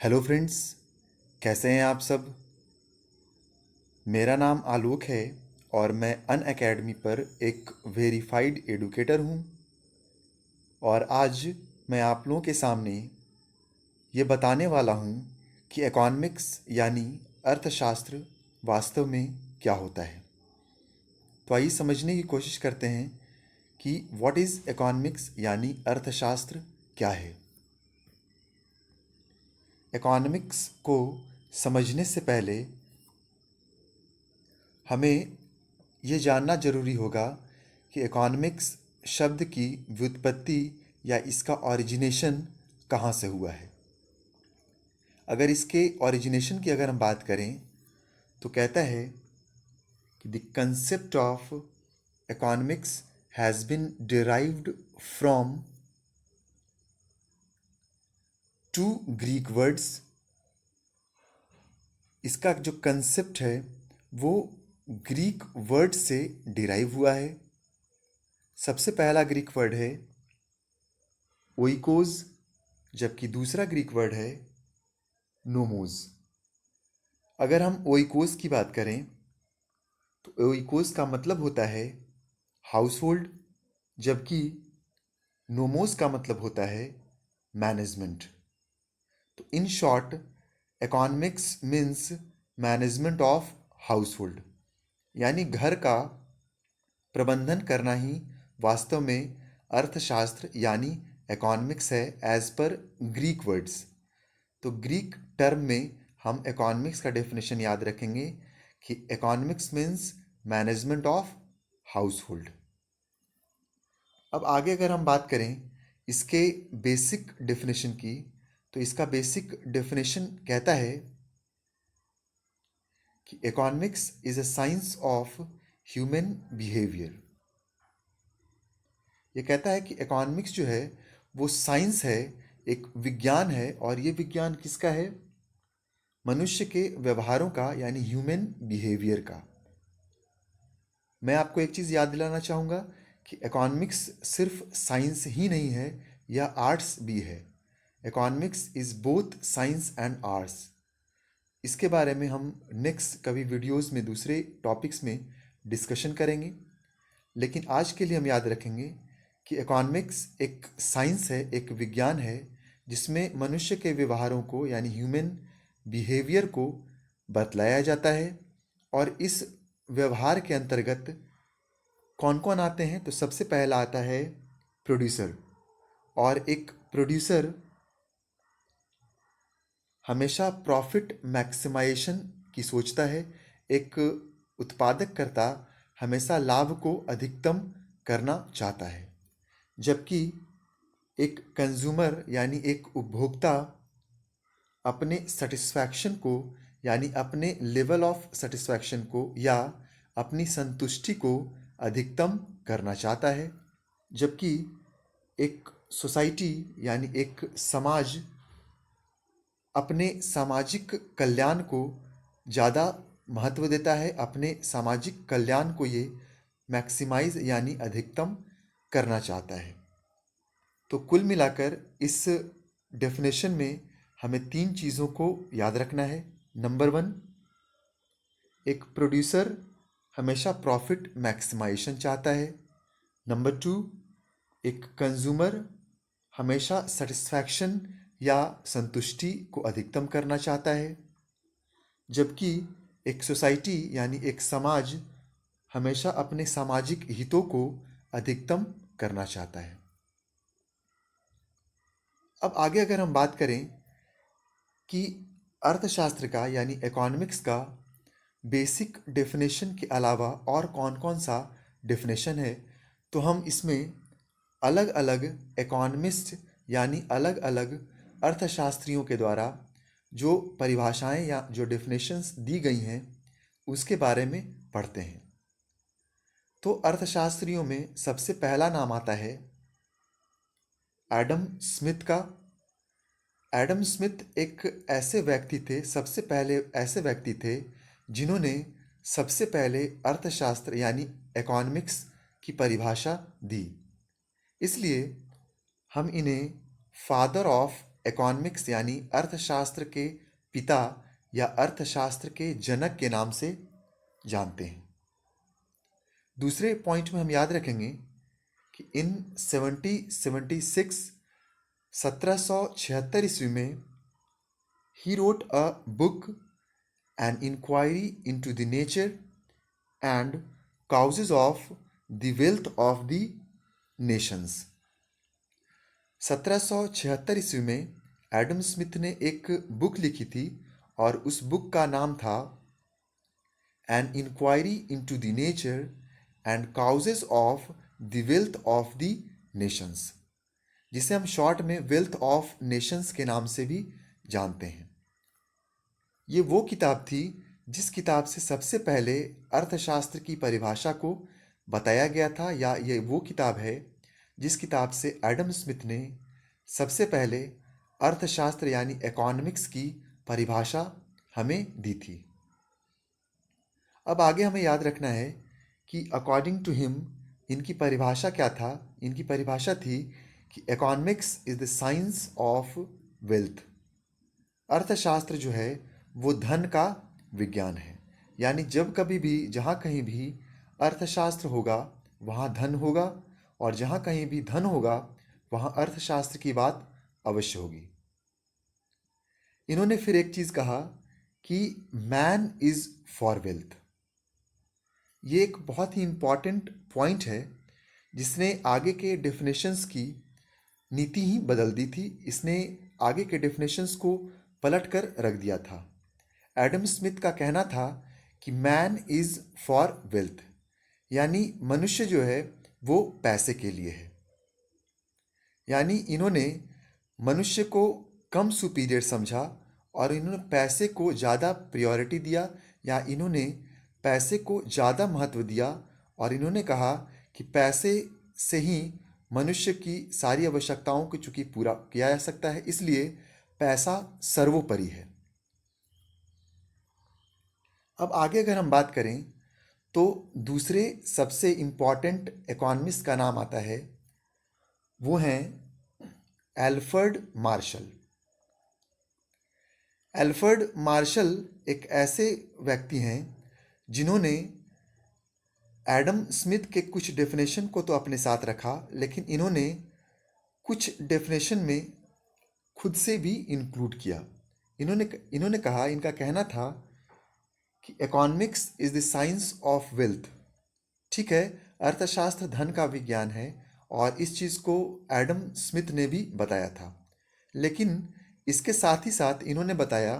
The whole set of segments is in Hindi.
हेलो फ्रेंड्स, कैसे हैं आप सब। मेरा नाम आलोक है और मैं अन अकेडमी पर एक वेरीफाइड एडुकेटर हूं। और आज मैं आप लोगों के सामने ये बताने वाला हूं कि इकोनॉमिक्स यानी अर्थशास्त्र वास्तव में क्या होता है। तो आइए समझने की कोशिश करते हैं कि व्हाट इज़ इकोनॉमिक्स यानी अर्थशास्त्र क्या है। इकोनॉमिक्स को समझने से पहले हमें ये जानना ज़रूरी होगा कि इकोनॉमिक्स शब्द की व्युत्पत्ति या इसका ओरिजिनेशन कहाँ से हुआ है। अगर इसके ओरिजिनेशन की अगर हम बात करें तो कहता है कि the concept of economics has been derived from two Greek words. इसका जो कंसेप्ट है वो ग्रीक वर्ड से डिराइव हुआ है। सबसे पहला ग्रीक वर्ड है ओइकोस, जबकि दूसरा ग्रीक वर्ड है नोमोस। अगर हम ओइकोस की बात करें तो ओइकोस का मतलब होता है हाउस होल्ड, जबकि नोमोस का मतलब होता है मैनेजमेंट। तो in short economics means management of house hold, यानी घर का प्रबंधन करना ही वास्तव में अर्थशास्त्र यानी इकोनॉमिक्स है एज पर ग्रीक वर्ड्स। तो ग्रीक टर्म में हम इकोनॉमिक्स का डेफिनेशन याद रखेंगे कि economics means management of house hold. अब आगे अगर हम बात करें इसके बेसिक डेफिनेशन की, तो इसका बेसिक डेफिनेशन कहता है कि economics is a science of human behaviour. ये कहता है कि इकोनॉमिक्स जो है वो साइंस है, एक विज्ञान है। और ये विज्ञान किसका है? मनुष्य के व्यवहारों का, यानी ह्यूमन बिहेवियर का। मैं आपको एक चीज़ याद दिलाना चाहूँगा कि इकोनॉमिक्स सिर्फ साइंस ही नहीं है, यह आर्ट्स भी है। Economics is both science and arts. इसके बारे में हम नेक्स्ट कभी वीडियोस में दूसरे टॉपिक्स में डिस्कशन करेंगे, लेकिन आज के लिए हम याद रखेंगे कि इकोनॉमिक्स एक साइंस है, एक विज्ञान है, जिसमें मनुष्य के व्यवहारों को यानी ह्यूमन बिहेवियर को बतलाया जाता है। और इस व्यवहार के अंतर्गत कौन कौन आते हैं? तो सबसे पहला आता है प्रोड्यूसर। और एक प्रोड्यूसर हमेशा प्रॉफिट मैक्सिमाइजेशन की सोचता है। एक उत्पादककर्ता हमेशा लाभ को अधिकतम करना चाहता है, जबकि एक कंज्यूमर यानी एक उपभोक्ता अपने सेटिस्फैक्शन को, यानी अपने लेवल ऑफ सेटिस्फैक्शन को या अपनी संतुष्टि को अधिकतम करना चाहता है। जबकि एक सोसाइटी यानी एक समाज अपने सामाजिक कल्याण को ज़्यादा महत्व देता है, अपने सामाजिक कल्याण को ये मैक्सिमाइज यानी अधिकतम करना चाहता है। तो कुल मिलाकर इस डेफिनेशन में हमें तीन चीज़ों को याद रखना है। नंबर वन, एक प्रोड्यूसर हमेशा प्रॉफिट मैक्सिमाइजेशन चाहता है। नंबर टू, एक कंज्यूमर हमेशा सेटिस्फैक्शन या संतुष्टि को अधिकतम करना चाहता है। जबकि एक सोसाइटी यानी एक समाज हमेशा अपने सामाजिक हितों को अधिकतम करना चाहता है। अब आगे अगर हम बात करें कि अर्थशास्त्र का यानी इकोनॉमिक्स का बेसिक डेफिनेशन के अलावा और कौन कौन सा डेफिनेशन है, तो हम इसमें अलग अलग इकोनॉमिस्ट यानी अलग अलग अर्थशास्त्रियों के द्वारा जो परिभाषाएं या जो डेफिनेशंस दी गई हैं उसके बारे में पढ़ते हैं। तो अर्थशास्त्रियों में सबसे पहला नाम आता है एडम स्मिथ का। एडम स्मिथ एक ऐसे व्यक्ति थे, सबसे पहले ऐसे व्यक्ति थे जिन्होंने सबसे पहले अर्थशास्त्र यानी इकोनॉमिक्स की परिभाषा दी। इसलिए हम इन्हें फादर ऑफ इकोनॉमिक्स यानी अर्थशास्त्र के पिता या अर्थशास्त्र के जनक के नाम से जानते हैं। दूसरे पॉइंट में हम याद रखेंगे कि इन 1776 ईस्वी में he wrote a book an inquiry into the nature and causes of the wealth of the nations. 1776 ईस्वी में एडम स्मिथ ने एक बुक लिखी थी और उस बुक का नाम था an inquiry into the nature and causes of the wealth of the nations, जिसे हम शॉर्ट में वेल्थ ऑफ नेशंस के नाम से भी जानते हैं। ये वो किताब थी जिस किताब से सबसे पहले अर्थशास्त्र की परिभाषा को बताया गया था, या ये वो किताब है जिस किताब से एडम स्मिथ ने सबसे पहले अर्थशास्त्र यानी इकोनॉमिक्स की परिभाषा हमें दी थी। अब आगे हमें याद रखना है कि अकॉर्डिंग टू हिम इनकी परिभाषा क्या था। इनकी परिभाषा थी कि economics is the science of wealth. अर्थशास्त्र जो है वो धन का विज्ञान है, यानी जब कभी भी जहाँ कहीं भी अर्थशास्त्र होगा वहाँ धन होगा, और जहाँ कहीं भी धन होगा वहाँ अर्थशास्त्र की बात अवश्य होगी। इन्होंने फिर एक चीज़ कहा कि मैन इज़ फॉर वेल्थ। ये एक बहुत ही इम्पॉर्टेंट पॉइंट है जिसने आगे के डेफिनेशंस की नीति ही बदल दी थी। इसने आगे के डेफिनेशंस को पलट कर रख दिया था। एडम स्मिथ का कहना था कि मैन इज़ फॉर वेल्थ, यानी मनुष्य जो है वो पैसे के लिए है। यानी इन्होंने मनुष्य को कम सुपीरियर समझा और इन्होंने पैसे को ज़्यादा प्रायोरिटी दिया, या इन्होंने पैसे को ज़्यादा महत्व दिया, और इन्होंने कहा कि पैसे से ही मनुष्य की सारी आवश्यकताओं को चूँकि पूरा किया जा सकता है, इसलिए पैसा सर्वोपरि है। अब आगे अगर हम बात करें तो दूसरे सबसे इम्पॉर्टेंट इकोनॉमिस्ट का नाम आता है, वो हैं एल्फ्रेड मार्शल। एल्फ्रेड मार्शल एक ऐसे व्यक्ति हैं जिन्होंने एडम स्मिथ के कुछ डेफिनेशन को तो अपने साथ रखा, लेकिन इन्होंने कुछ डेफिनेशन में खुद से भी इंक्लूड किया। इन्होंने कहा, इनका कहना था कि economics is the science of wealth. ठीक है, अर्थशास्त्र धन का विज्ञान है और इस चीज़ को एडम स्मिथ ने भी बताया था, लेकिन इसके साथ ही साथ इन्होंने बताया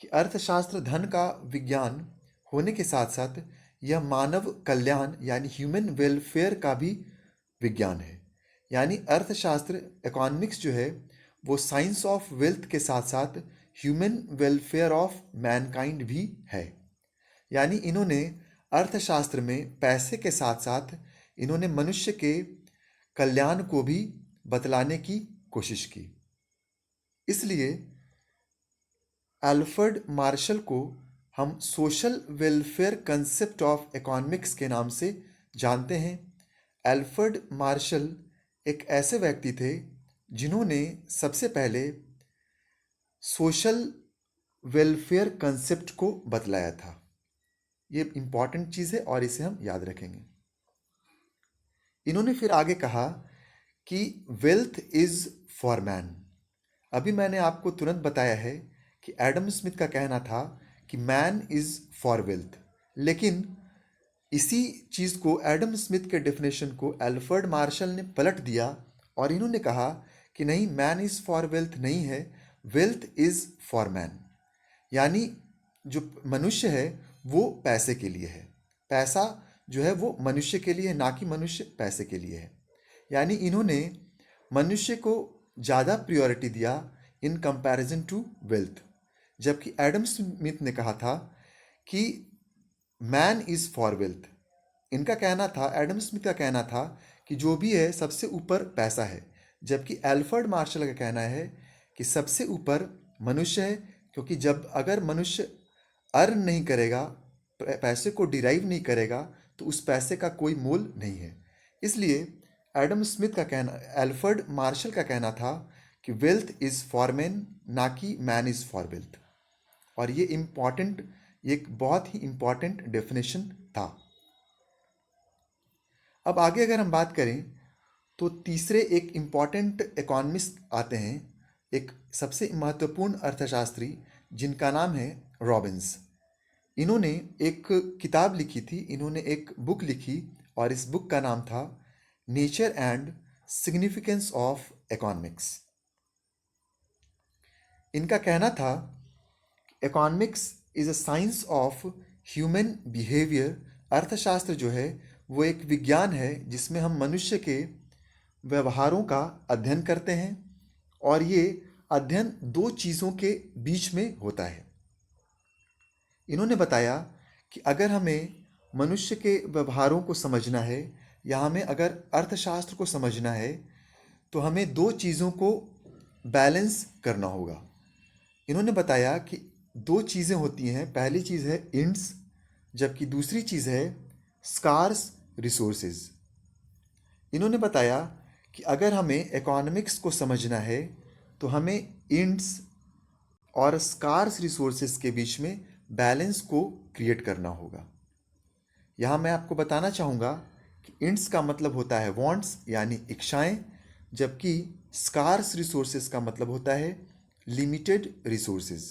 कि अर्थशास्त्र धन का विज्ञान होने के साथ साथ यह मानव कल्याण यानी ह्यूमन वेलफेयर का भी विज्ञान है। यानी अर्थशास्त्र इकोनॉमिक्स जो है वो साइंस ऑफ वेल्थ के साथ साथ ह्यूमन वेलफेयर ऑफ मैनकाइंड भी है। यानी इन्होंने अर्थशास्त्र में पैसे के साथ साथ इन्होंने मनुष्य के कल्याण को भी बतलाने की कोशिश की। इसलिए एल्फ्रेड मार्शल को हम social welfare concept of economics के नाम से जानते हैं। एल्फ्रेड मार्शल एक ऐसे व्यक्ति थे जिन्होंने सबसे पहले सोशल वेलफेयर कंसेप्ट को बतलाया था। ये इम्पॉर्टेंट चीज़ है और इसे हम याद रखेंगे। इन्होंने फिर आगे कहा कि वेल्थ इज़ फॉर मैन। अभी मैंने आपको तुरंत बताया है कि एडम स्मिथ का कहना था कि मैन इज़ फॉर वेल्थ, लेकिन इसी चीज़ को एडम स्मिथ के डेफिनेशन को एल्फ्रेड मार्शल ने पलट दिया और इन्होंने कहा कि नहीं, मैन इज़ फॉर वेल्थ नहीं है, वेल्थ इज़ फॉर मैन। यानी जो मनुष्य है वो पैसे के लिए है, पैसा जो है वो मनुष्य के लिए है, ना कि मनुष्य पैसे के लिए है। यानी इन्होंने मनुष्य को ज़्यादा प्रायोरिटी दिया इन कंपैरिजन टू वेल्थ, जबकि एडम स्मिथ ने कहा था कि मैन इज़ फॉर वेल्थ। इनका कहना था, एडम स्मिथ का कहना था कि जो भी है सबसे ऊपर पैसा है, जबकि एल्फ्रेड मार्शल का कहना है कि सबसे ऊपर मनुष्य है, क्योंकि जब अगर मनुष्य अर्न नहीं करेगा, पैसे को डिराइव नहीं करेगा, तो उस पैसे का कोई मोल नहीं है। इसलिए एडम स्मिथ का कहना, एल्फ्रेड मार्शल का कहना था कि वेल्थ इज़ फॉर मैन, ना कि मैन इज़ फॉर वेल्थ। और ये एक बहुत ही इम्पॉर्टेंट डेफिनेशन था। अब आगे अगर हम बात करें तो तीसरे एक इम्पॉर्टेंट इकोनॉमिस्ट आते हैं, एक सबसे महत्वपूर्ण अर्थशास्त्री जिनका नाम है रॉबिन्स। इन्होंने एक किताब लिखी थी, इन्होंने एक बुक लिखी और इस बुक का नाम था nature and significance of economics. इनका कहना था economics is a science of human behaviour. अर्थशास्त्र जो है वो एक विज्ञान है जिसमें हम मनुष्य के व्यवहारों का अध्ययन करते हैं, और ये अध्ययन दो चीज़ों के बीच में होता है। इन्होंने बताया कि अगर हमें मनुष्य के व्यवहारों को समझना है या हमें अगर अर्थशास्त्र को समझना है तो हमें दो चीज़ों को बैलेंस करना होगा। इन्होंने बताया कि दो चीज़ें होती हैं, पहली चीज़ है इंड्स, जबकि दूसरी चीज़ है स्कार्स रिसोर्सेज। इन्होंने बताया कि अगर हमें इकोनॉमिक्स को समझना है तो हमें इंड्स और स्कार्स रिसोर्सेज के बीच में बैलेंस को क्रिएट करना होगा। यहाँ मैं आपको बताना चाहूँगा कि इंड्स का मतलब होता है वांट्स यानी इच्छाएं, जबकि स्कार्स रिसोर्सेज का मतलब होता है लिमिटेड रिसोर्सेज।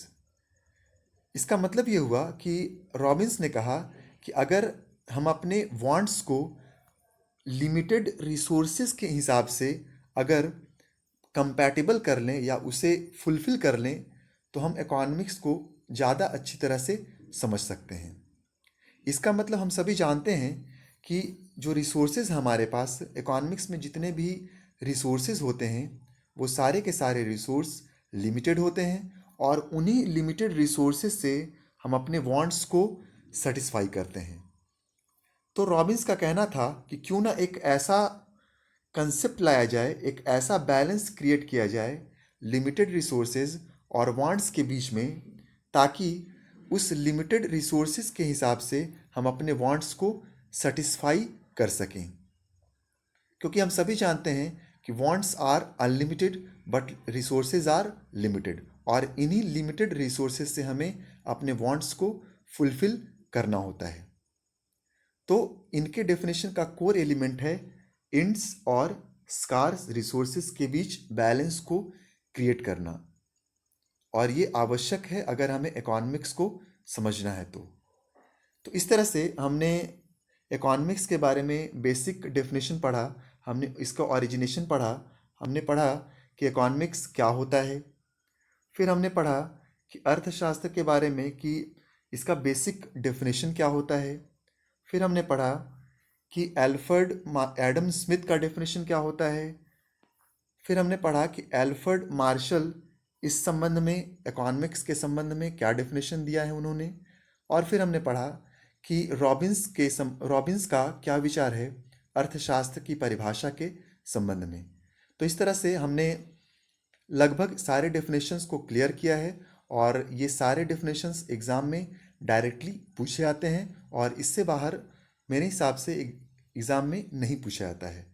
इसका मतलब ये हुआ कि रॉबिन्स ने कहा कि अगर हम अपने वांट्स को लिमिटेड रिसोर्सेज के हिसाब से अगर कंपैटिबल कर लें या उसे फुलफिल कर लें तो हम इकोनॉमिक्स को ज़्यादा अच्छी तरह से समझ सकते हैं। इसका मतलब हम सभी जानते हैं कि जो रिसोर्सेज हमारे पास इकोनॉमिक्स में जितने भी रिसोर्सेज होते हैं वो सारे के सारे रिसोर्स लिमिटेड होते हैं, और उन्हीं लिमिटेड रिसोर्सेज से हम अपने वांट्स को सेटिस्फाई करते हैं। तो रॉबिन्स का कहना था कि क्यों ना एक ऐसा कंसेप्ट लाया जाए, एक ऐसा बैलेंस क्रिएट किया जाए लिमिटेड रिसोर्सेज और वांट्स के बीच में, ताकि उस लिमिटेड रिसोर्सेज के हिसाब से हम अपने वांट्स को सेटिस्फाई कर सकें। क्योंकि हम सभी जानते हैं कि wants are unlimited but resources are limited, और इन्हीं लिमिटेड रिसोर्सेज से हमें अपने वांट्स को फुलफिल करना होता है। तो इनके डेफिनेशन का कोर एलिमेंट है इंड्स और स्कार्स रिसोर्सेज के बीच बैलेंस को क्रिएट करना, और ये आवश्यक है अगर हमें इकोनॉमिक्स को समझना है तो इस तरह से हमने इकोनॉमिक्स के बारे में बेसिक डेफिनेशन पढ़ा, हमने इसका ओरिजिनेशन पढ़ा, हमने पढ़ा कि इकोनॉमिक्स क्या होता है, फिर हमने पढ़ा कि अर्थशास्त्र के बारे में कि इसका बेसिक डेफिनेशन क्या होता है, फिर हमने पढ़ा कि एल्फ्रेड एडम स्मिथ का डेफिनेशन क्या होता है, फिर हमने पढ़ा कि एल्फ्रेड मार्शल इस संबंध में इकोनॉमिक्स के संबंध में क्या डेफिनेशन दिया है उन्होंने, और फिर हमने पढ़ा कि रॉबिन्स का क्या विचार है अर्थशास्त्र की परिभाषा के संबंध में। तो इस तरह से हमने लगभग सारे डेफिनेशंस को क्लियर किया है, और ये सारे डेफिनेशंस एग्ज़ाम में डायरेक्टली पूछे आते हैं, और इससे बाहर मेरे हिसाब से एग्ज़ाम में नहीं पूछा जाता है।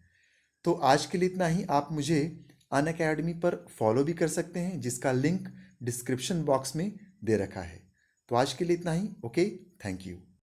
तो आज के लिए इतना ही। आप मुझे अनअकैडमी पर फॉलो भी कर सकते हैं, जिसका लिंक डिस्क्रिप्शन बॉक्स में दे रखा है। तो आज के लिए इतना ही। Okay, thank you.